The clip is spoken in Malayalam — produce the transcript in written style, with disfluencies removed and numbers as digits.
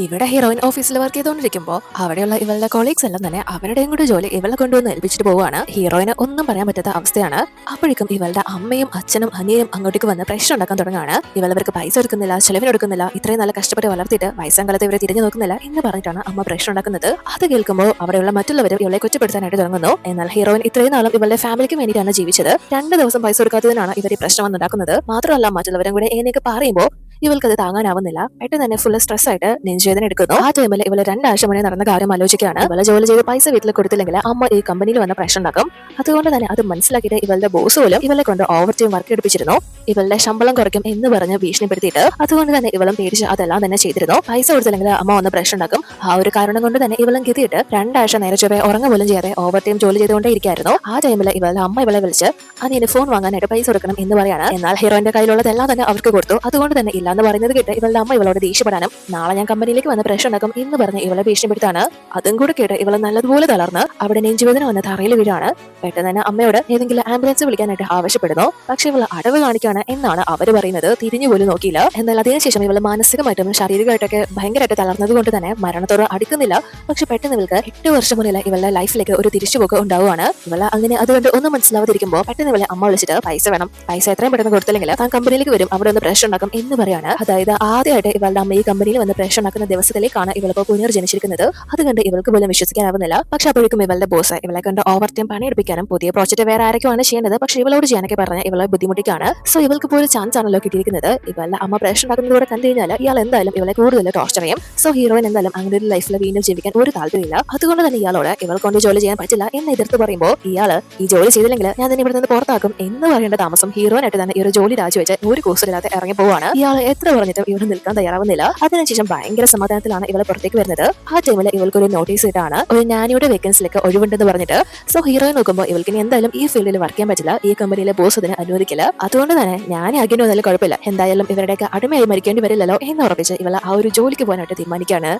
ഇവിടെ ഹീറോയിൻ ഓഫീസിൽ വർക്ക് ചെയ്തുകൊണ്ടിരിക്കുമ്പോൾ അവിടെയുള്ള ഇവളുടെ കൊളീഗ്സ് എല്ലാം തന്നെ അവരുടെയും കൂടി ജോലി ഇവളെ കൊണ്ടുവന്ന് ഏൽപ്പിച്ചിട്ട് പോവുകയാണ്. ഹീറോയിന് ഒന്നും പറയാൻ പറ്റാത്ത അവസ്ഥയാണ്. അപ്പോഴേക്കും ഇവളുടെ അമ്മയും അച്ഛനും അനിയനും അങ്ങോട്ടേക്ക് വന്ന് പ്രശ്നം ഉണ്ടാക്കാൻ തുടങ്ങുകയാണ്. ഇവർക്ക് പൈസ എടുക്കുന്നില്ല, ചെലവിന് എടുക്കുന്നില്ല, ഇത്രയും നല്ല കഷ്ടപ്പെട്ട് വളർത്തിയിട്ട് വയസ്സാം കാലത്ത് ഇവരെ തിരിഞ്ഞു നോക്കുന്നില്ല എന്ന് പറഞ്ഞിട്ടാണ് അമ്മ പ്രശ്നം ഉണ്ടാക്കുന്നത്. അത് കേൾക്കുമ്പോൾ അവിടെയുള്ള മറ്റുള്ളവരും ഇവളെ കുറ്റപ്പെടുത്താനായിട്ട് തുടങ്ങുന്നു. എന്നാൽ ഹീറോയിൻ ഇത്രയും നാളും ഇവളുടെ ഫാമിലിക്ക് വേണ്ടിയിട്ടാണ് ജീവിച്ചത്. 2 ദിവസം പൈസ കൊടുക്കാത്തതിനാണ് ഇവർ ഈ പ്രശ്നം വന്നുണ്ടാക്കുന്നത്. മാത്രമല്ല മറ്റുള്ളവരും കൂടെ എങ്ങനെയൊക്കെ പറയുമ്പോൾ ഇവൾക്കത് താങ്ങാനാവുന്നില്ല. പെട്ടെന്ന് തന്നെ ഫുൾ സ്ട്രെസ് ആയിട്ട് നെഞ്ചുവേദന എടുക്കുന്നു. ആ ടൈമിൽ ഇവള് 2 ആഴ്ച മുന്നേ നടന്ന കാര്യം ആലോചിക്കുകയാണ്. ഇവളെ ജോലി ചെയ്ത് പൈസ വീട്ടിൽ കൊടുത്തില്ലെങ്കിൽ അമ്മ ഈ കമ്പനിയിൽ വന്ന പ്രശ്നം ഉണ്ടാക്കും. അതുകൊണ്ട് തന്നെ അത് മനസ്സിലാക്കിയിട്ട് ഇവളുടെ ബോസ് പോലും ഇവളെ കൊണ്ട് ഓവർ ടൈം വർക്ക് എടുപ്പിച്ചിരുന്നു. ഇവളുടെ ശമ്പളം കുറയ്ക്കും എന്ന് പറഞ്ഞ് ഭീഷണിപ്പെടുത്തിയിട്ട്. അതുകൊണ്ട് തന്നെ ഇവളും പേടിച്ച് അതെല്ലാം തന്നെ ചെയ്തിരുന്നു. പൈസ കൊടുത്തില്ലെങ്കിൽ അമ്മ വന്ന് പ്രശ്നം ഉണ്ടാക്കും. ആ ഒരു കാരണം കൊണ്ട് തന്നെ ഇവളും ഗതിയിട്ട് 2 ആഴ്ച നേരെ ചൊവ്വേ ഉറങ്ങ പോലും ചെയ്യാതെ ഓവർ ടൈം ജോലി ചെയ്തുകൊണ്ടേ ഇരിക്കായിരുന്നു. ആ ടൈമിൽ ഇവളുടെ അമ്മ ഇവളെ വിളിച്ച് അതിന് ഫോൺ വാങ്ങാനായിട്ട് പൈസ കൊടുക്കണം എന്ന് പറയാണ്. എന്നാൽ ഹീറോയിന്റെ കയ്യിലുള്ളതെല്ലാം തന്നെ അവർക്ക് കൊടുത്തു. അതുകൊണ്ട് തന്നെ ഇല്ലാന്ന് പറയുന്നത് കേട്ട് ഇവളുടെ അമ്മ ഇവളോട് ദേഷ്യപ്പെടാനും നാളെ ഞാൻ കമ്പനിയിലേക്ക് വന്ന് പ്രശ്നം ഉണ്ടാക്കും എന്ന് പറഞ്ഞ് ഇവളെ ഭീഷണിപ്പെടുത്താണ്. അതും കൂടെ കേട്ട് ഇവളെ നല്ലതുപോലെ തളർന്ന് അവിടെ നെഞ്ചുവേദന വന്ന് തറയിൽ വീഴാണ്. പെട്ടെന്ന് തന്നെ അമ്മയോട് ഏതെങ്കിലും ആംബുലൻസ് വിളിക്കാനായിട്ട് ആവശ്യപ്പെടുന്നു. പക്ഷെ ഇവള് അടവ് കാണിക്കാണ് എന്നാണ് അവര് പറയുന്നത്. തിരിഞ്ഞു പോലും നോക്കിയില്ല. എന്നാൽ അതിനുശേഷം ഇവള് മാനസികമായിട്ടും ശാരീരികമായിട്ടൊക്കെ ഭയങ്കരമായിട്ട് തളർന്നത് കൊണ്ട് തന്നെ മരണത്തോട് അടുക്കുന്നില്ല. പക്ഷെ പെട്ടെന്ന് ഇവൾക്ക് 8 വർഷം മുന്നിൽ ഇവളുടെ ലൈഫിലേക്ക് ഒരു തിരിച്ചുപോക്ക് ഉണ്ടാവുകയാണ്. ഇവള് അങ്ങനെ അതുകൊണ്ട് ഒന്നും മനസ്സിലാവാതിരിക്കുമ്പോൾ പെട്ടെന്ന് ഇവളെ അമ്മ വിളിച്ചിട്ട് പൈസ വേണം, പൈസ എത്രയും പെട്ടെന്ന് കൊടുത്തില്ലെങ്കിൽ താൻ കമ്പനിയിലേക്ക് വരും, അവിടെ ഒന്ന് പ്രശ്നം ഉണ്ടാക്കും എന്ന് പറയാണ്. അതായത് ആദ്യമായിട്ട് ഇവളുടെ അമ്മ ഈ കമ്പനിയിൽ വന്ന് പ്രശ്നം ഉണ്ടാക്കുന്ന ദിവസത്തിലേക്കാണ് ഇവളിപ്പോ പുനർജനിച്ചിരിക്കുന്നത്. അതുകൊണ്ട് ഇവൾക്ക് പോലും വിശ്വസിക്കാനാവുന്നില്ല. പക്ഷെ അപ്പോഴേക്കും ഇവളുടെ ബോസ് ഇവളെ കൊണ്ട് ഓവർ ടൈം പണിയെടുപ്പിക്കാനും പുതിയ പ്രോജക്റ്റ് വേറെ ആരൊക്കെയാണ് ചെയ്യുന്നത്, പക്ഷെ ഇവളോട് ചെയ്യാനൊക്കെ പറഞ്ഞ് ഇവളെ ബുദ്ധിമുട്ടിക്കാണ്. സോ ഇവൾക്ക് പോലും ചാൻസ് ആണല്ലോ കിട്ടിയിരിക്കുന്നത്. ഇവളുടെ അമ്മ പ്രശ്നം ഉണ്ടാക്കുന്നതോടെ കണ്ടു കഴിഞ്ഞാൽ ഇയാൾ എന്തായാലും ഇവളെ കൂടുതൽ ടോർച്ചർ ചെയ്യും. സോ ഹീറോയിൻ എന്തായാലും അങ്ങനെ ഒരു ലൈഫിൽ വീണ്ടും ജീവിക്കാൻ ഒരു താല്പര്യമില്ല. അതുകൊണ്ട് തന്നെ ഇയാളോട് ഇവൾ കൊണ്ട് ജോലി ചെയ്യാൻ പറ്റില്ല എന്ന് എതിർത്ത് പറയുമ്പോൾ ഇയാള് ഈ ജോലി ചെയ്തില്ലെങ്കിൽ ഞാൻ തന്നെ ഇവിടെ നിന്ന് പുറത്താക്കും എന്ന് പറയേണ്ട താമസം ഹീറോയിനായിട്ട് തന്നെ ഈ ഒരു ജോലി രാജിവെച്ച് ഒരു കൂസലില്ലാതെ ഇറങ്ങി പോവാണ്. ഇയാൾ എത്ര പറഞ്ഞിട്ടും ഇവിടെ നിൽക്കാൻ തയ്യാറാവുന്നില്ല. അതിനുശേഷം ഭയങ്കര സമാധാനത്തിലാണ് ഇവളെ പുറത്തേക്ക് വരുന്നത്. ആ ടൈമിൽ ഇവൾക്ക് ഒരു നോട്ടീസ് ഇട്ടാണ് ഒരു നാനിയുടെ വേക്കൻസിലേക്ക് ഒഴിവുണ്ടെന്ന് പറഞ്ഞിട്ട്. സോ ഹീറോയിൻ നോക്കുമ്പോൾ ഇവൾക്ക് ഇനി എന്തായാലും ഈ ഫീൽഡിൽ വർക്ക് ചെയ്യാൻ പറ്റില്ല, ഈ കമ്പനിയിലെ ബോസ് അതിന് അനുവദിക്കില്ല. അതുകൊണ്ട് തന്നെ ഞാൻ അഗ്നോ എന്നാലും കുഴപ്പമില്ല, എന്തായാലും ഇവരുടെയൊക്കെ അടിമയായി മരിക്കേണ്ടി വരില്ലല്ലോ എന്ന് ഉറപ്പിച്ച് ഇവളെ ആ ഒരു ജോലിക്ക് പോകാനായിട്ട് തീരുമാനിക്കുകയാണ്.